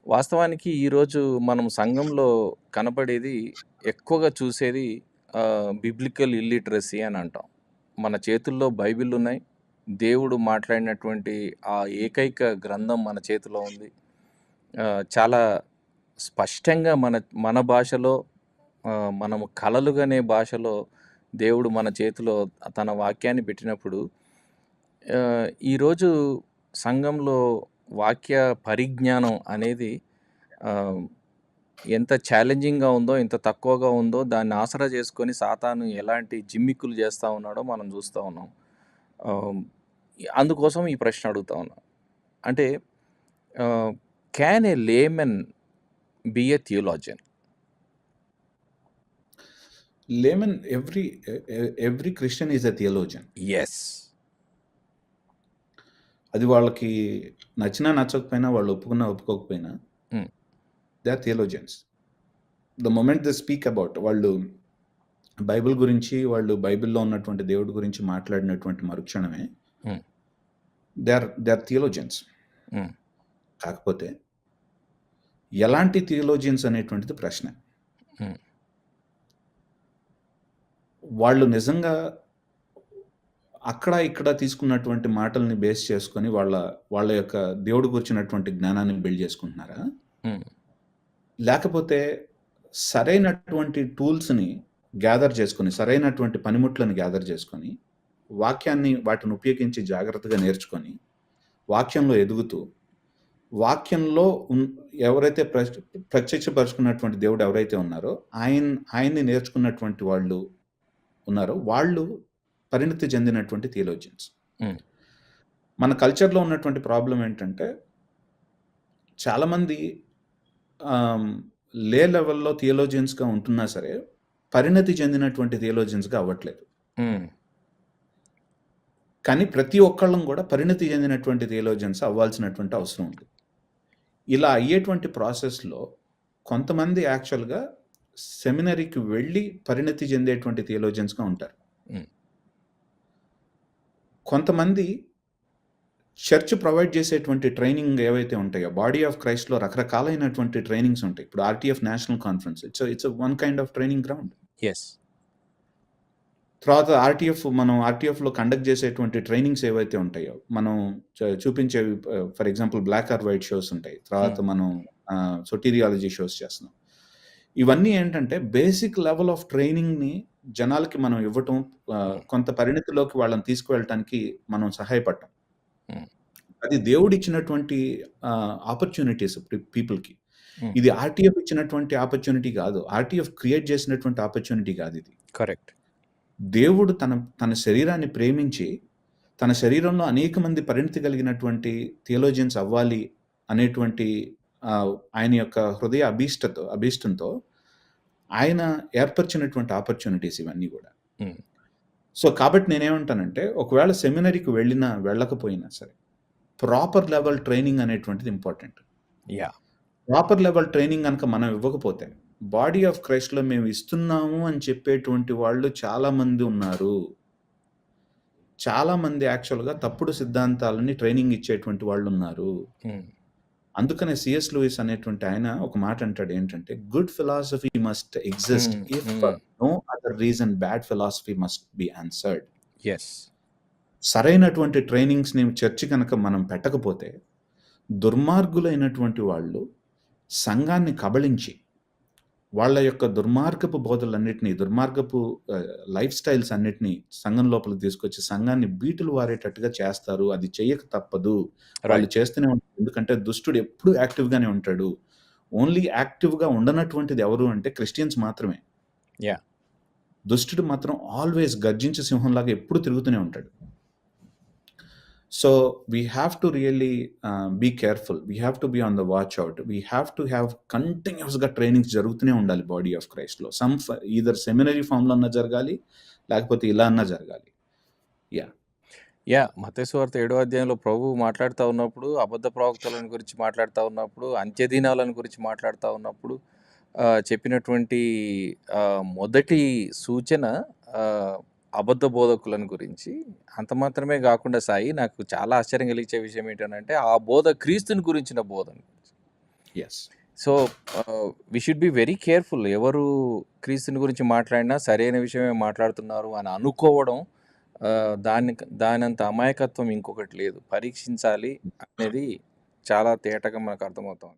వాస్తవానికి ఈరోజు మనం సంఘంలో కనపడేది ఎక్కువగా చూసేది బిబ్లికల్ ఇల్లిటరసీ అని అంటాం. మన చేతుల్లో బైబిల్ ఉన్నాయి. దేవుడు మాట్లాడినటువంటి ఆ ఏకైక గ్రంథం మన చేతిలో ఉంది. చాలా స్పష్టంగా మన మన భాషలో మనము కలలుగనే భాషలో దేవుడు మన చేతిలో తన వాక్యాన్ని పెట్టినప్పుడు ఈరోజు సంఘంలో వాక్య పరిజ్ఞానం అనేది ఆహ్, ఎంత ఛాలెంజింగ్‌గా ఉందో, ఎంత తక్కువగా ఉందో దాన్ని ఆసరా చేసుకొని సాతాను ఎలాంటి జిమ్మిక్కులు చేస్తా ఉన్నాడో మనం చూస్తా ఉన్నాం. ఆహ్, అందుకోసం ఈ ప్రశ్న అడుగుతా ఉన్నా. అంటే ah, can a layman be a theologian? Layman, every Christian is a theologian. Yes. అది వాళ్ళకి నచ్చినా నచ్చకపోయినా, వాళ్ళు ఒప్పుకున్నా ఒప్పుకోకపోయినా, hmm. They are theologians. The moment they speak about, వాళ్ళు బైబిల్ గురించి, వాళ్ళు బైబిల్‌లో ఉన్నటువంటి దేవుడి గురించి మాట్లాడినటువంటి మరుక్షణమే hmm. They are theologians. Hmm. కాకపోతే ఎలాంటి థియోలోజియన్స్ అనేటువంటిది ప్రశ్న. హ్మ్. వాళ్ళు నిజంగా అక్కడ ఇక్కడ తీసుకున్నటువంటి మాటల్ని బేస్ చేసుకొని వాళ్ళ యొక్క దేవుడి గురించినటువంటి జ్ఞానాన్ని బిల్డ్ చేసుకుంటున్నారా? హ్మ్. లేకపోతే సరైనటువంటి టూల్స్‌ని గ్యాదర్ చేసుకొని, సరైనటువంటి పనిముట్లను గ్యాదర్ చేసుకొని, వాటిని ఉపయోగించి జాగ్రత్తగా నేర్చుకొని, వాక్యంలో ఎదుగుతూ, వాక్యంలో ఎవరైతే ప్రత్యక్షపరుచుకున్నటువంటి దేవుడు ఎవరైతే ఉన్నారో, ఆయన్ని నేర్చుకున్నటువంటి వాళ్ళు ఉన్నారో, వాళ్ళు పరిణతి చెందినటువంటి థియోలోజియన్స్. హ్మ్. మన కల్చర్‌లో ఉన్నటువంటి ప్రాబ్లమ్ ఏంటంటే, చాలామంది లెవెల్‌లో థియోలోజియన్స్‌గా ఉంటున్నా సరే, పరిణతి చెందినటువంటి థియోలోజియన్స్‌గా అవ్వట్లేదు. హ్మ్. కానీ ప్రతి ఒక్కళ్ళం కూడా పరిణతి చెందినటువంటి థియోలోజియన్స్ అవ్వాల్సినటువంటి అవసరం ఉంది. ఇలా అయ్యేటువంటి ప్రాసెస్‌లో కొంతమంది యాక్చువల్‌గా సెమినరీకి వెళ్ళి పరిణతి చెందేటువంటి థియోలోజియన్స్‌గా ఉంటారు. హ్మ్. కొంతమంది చర్చ్ ప్రొవైడ్ చేసేటువంటి ట్రైనింగ్ ఏవైతే ఉంటాయో, బాడీ ఆఫ్ క్రైస్ట్‌లో రకరకాలైనటువంటి ట్రైనింగ్స్ ఉంటాయి. ఇప్పుడు RTF national conference, it's one kind of training ground. Yes. తర్వాత మనం ఆర్‌టీఎఫ్‌లో కండక్ట్ చేసేటువంటి ట్రైనింగ్స్ ఏవైతే ఉంటాయో, మనం చూపించేవి, for example black or white shows ఉంటాయి. తర్వాత హ్మ్. మనం సోటీరియాలజీ షోస్ చేస్తున్నాం. ఇవన్నీ ఏంటంటే బేసిక్ లెవెల్ ఆఫ్ ట్రైనింగ్‌ని జనాలకి మనం ఇవ్వటం, కొంత పరిణతిలోకి వాళ్ళని తీసుకువెళ్ళటానికి మనం సహాయపడటం. హ్మ్. అది దేవుడిచ్చినటువంటి ఆపర్చునిటీస్ పీపుల్‌కి. హ్మ్. ఇది ఆర్‌టీఎఫ్ ఇచ్చినటువంటి ఆపర్చునిటీ కాదు. ఆర్‌టీఎఫ్ క్రియేట్ చేసినటువంటి ఆపర్చునిటీ కాదిది. కరెక్ట్. దేవుడు తన శరీరాన్ని ప్రేమించి, తన శరీరంలో అనేక మంది పరిణతి కలిగినటువంటి థియోలోజియన్స్ అవ్వాలి అనేటువంటి ఆయన యొక్క హృదయ అభీష్టంతో ఆయన ఏర్పరిచినటువంటి ఆపర్చునిటీస్ ఇవన్నీ కూడా. హ్మ్. సో, కాబట్టి నేనేమంటానంటే, ఒకవేళ సెమినరీకి వెళ్ళినా, వెళ్ళకపోయినా సరే, ప్రాపర్ లెవెల్ ట్రైనింగ్ అనేటువంటిది important. Yeah! Proper level training గనక మనం ఇవ్వకపోతే, బాడీ ఆఫ్ క్రైస్ట్‌లో మేము ఇస్తున్నాము అని చెప్పేటువంటి వాళ్ళు చాలామంది ఉన్నారు. చాలామంది యాక్చువల్‌గా తప్పుడు సిద్ధాంతాలని ట్రైనింగ్ ఇచ్చేటువంటి వాళ్ళున్నారు. హ్మ్. అందుకనే సీఎస్ లూయిస్ అనేటువంటి ఆయన ఒక మాట అంటాడు ఏంటంటే, good philosophy must exist hmm. If hmm. No other reason bad philosophy must be answered. Yes. సరైనటువంటి ట్రైనింగ్స్‌ని చర్చ్ గనక మనం పెట్టకపోతే, దుర్మార్గులైనటువంటి వాళ్ళు సంఘాన్ని కబళించి, వాళ్ళ యొక్క దుర్మార్గపు బోధలన్నిటిని, దుర్మార్గపు లైఫ్ స్టైల్స్ అన్నిటిని సంఘం లోపలికి తీసుకొచ్చి, సంఘాన్ని బీటులు వారేటట్టుగా చేస్తారు. అది చెయ్యక తప్పదు. వాళ్ళు రైట్. చేస్తూనే ఉంటారు. ఎందుకంటే దుష్టుడు ఎప్పుడూ యాక్టివ్‌గానే ఉంటాడు. ఓన్లీ యాక్టివ్‌గా ఉండనటువంటిది ఎవరు అంటే క్రిస్టియన్స్ మాత్రమే. యాహ్! దుష్టుడు మాత్రం ఆల్వేస్ గర్జించే సింహంలాగా ఎప్పుడు తిరుగుతూనే ఉంటాడు. So, we have to really be careful. We have to be on the watch out. We have to have కంటిన్యూస్‌గా ట్రైనింగ్స్ జరుగుతూనే ఉండాలి బాడీ ఆఫ్ క్రైస్ట్‌లో. ఈదర్ సెమినరీ ఫార్మ్‌లో అన్నా జరగాలి, లేకపోతే ఇలా అన్నా జరగాలి. యాహ్! మత్తయి సువార్త 7వ అధ్యాయంలో ప్రభువు మాట్లాడుతా ఉన్నప్పుడు, అబద్ధ ప్రవక్తలను గురించి మాట్లాడుతా ఉన్నప్పుడు, అంత్యదినాలను గురించి మాట్లాడుతా ఉన్నప్పుడు చెప్పినటువంటి మొదటి సూచన ఆహ్, అబద్ధ బోధకులను గురించి. అంత మాత్రమే గాకుండా సాయి, నాకు చాలా ఆశ్చర్యం కలిగించే విషయం ఏంటనంటే, ఆ బోధ క్రీస్తుని గురించిన బోధన. Yes. So, we should be very careful. ఎవరు క్రీస్తుని గురించి మాట్లాడినా సరైన విషయమే మాట్లాడుతున్నారు అని అనుకోవడం దానంత అమాయకత్వం ఇంకొకటి లేదు. పరీక్షించాలి అనేది చాలా తేటగా మనకు అర్థమవుతుంది.